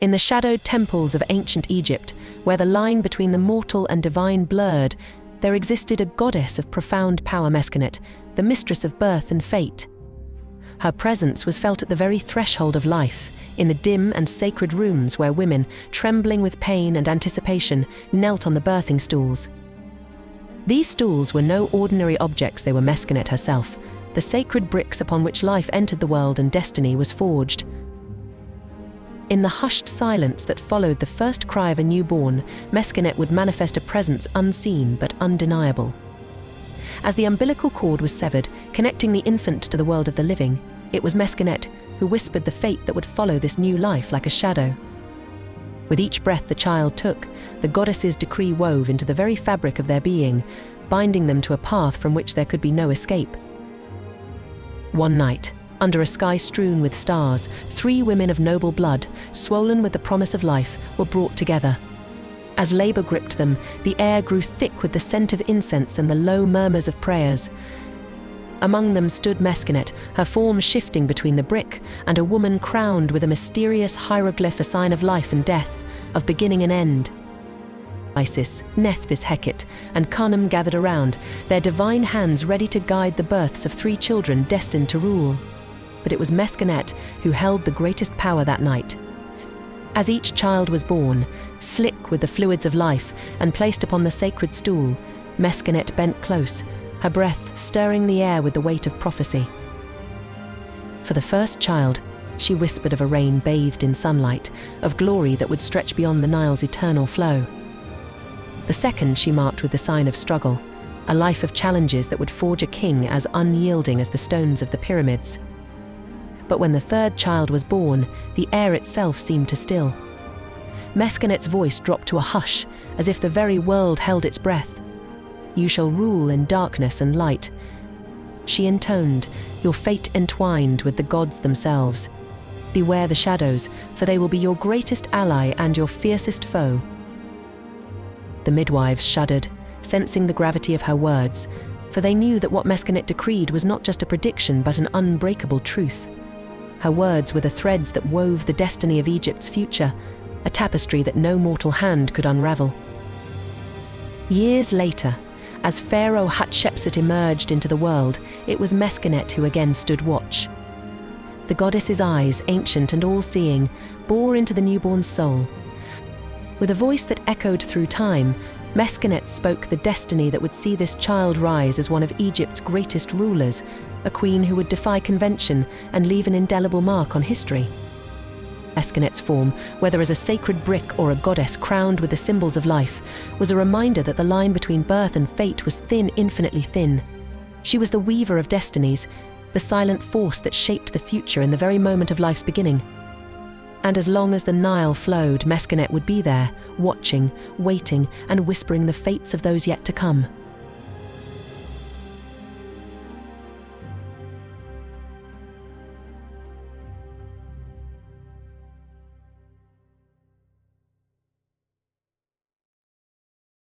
In the shadowed temples of ancient Egypt, where the line between the mortal and divine blurred, there existed a goddess of profound power, Meskhenet, the mistress of birth and fate. Her presence was felt at the very threshold of life, in the dim and sacred rooms where women, trembling with pain and anticipation, knelt on the birthing stools. These stools were no ordinary objects, they were Meskhenet herself, the sacred bricks upon which life entered the world and destiny was forged. In the hushed silence that followed the first cry of a newborn, Meskhenet would manifest a presence unseen but undeniable. As the umbilical cord was severed, connecting the infant to the world of the living, it was Meskhenet who whispered the fate that would follow this new life like a shadow. With each breath the child took, the goddess's decree wove into the very fabric of their being, binding them to a path from which there could be no escape. One night, under a sky strewn with stars, 3 women of noble blood, swollen with the promise of life, were brought together. As labor gripped them, the air grew thick with the scent of incense and the low murmurs of prayers. Among them stood Meskhenet, her form shifting between the brick and a woman crowned with a mysterious hieroglyph, a sign of life and death, of beginning and end. Isis, Nephthys, Heket, and Khnum gathered around, their divine hands ready to guide the births of 3 children destined to rule. But it was Meskhenet who held the greatest power that night. As each child was born, slick with the fluids of life, and placed upon the sacred stool, Meskhenet bent close, her breath stirring the air with the weight of prophecy. For the first child, she whispered of a reign bathed in sunlight, of glory that would stretch beyond the Nile's eternal flow. The second she marked with the sign of struggle, a life of challenges that would forge a king as unyielding as the stones of the pyramids. But when the third child was born, the air itself seemed to still. Meskhenet's voice dropped to a hush, as if the very world held its breath. "You shall rule in darkness and light," she intoned, "your fate entwined with the gods themselves. Beware the shadows, for they will be your greatest ally and your fiercest foe." The midwives shuddered, sensing the gravity of her words, for they knew that what Meskhenet decreed was not just a prediction but an unbreakable truth. Her words were the threads that wove the destiny of Egypt's future, a tapestry that no mortal hand could unravel. Years later, as Pharaoh Hatshepsut emerged into the world, it was Meskhenet who again stood watch. The goddess's eyes, ancient and all-seeing, bore into the newborn's soul. With a voice that echoed through time, Meskhenet spoke the destiny that would see this child rise as one of Egypt's greatest rulers, a queen who would defy convention and leave an indelible mark on history. Meskhenet's form, whether as a sacred brick or a goddess crowned with the symbols of life, was a reminder that the line between birth and fate was thin, infinitely thin. She was the weaver of destinies, the silent force that shaped the future in the very moment of life's beginning. And as long as the Nile flowed, Meskhenet would be there, watching, waiting, and whispering the fates of those yet to come.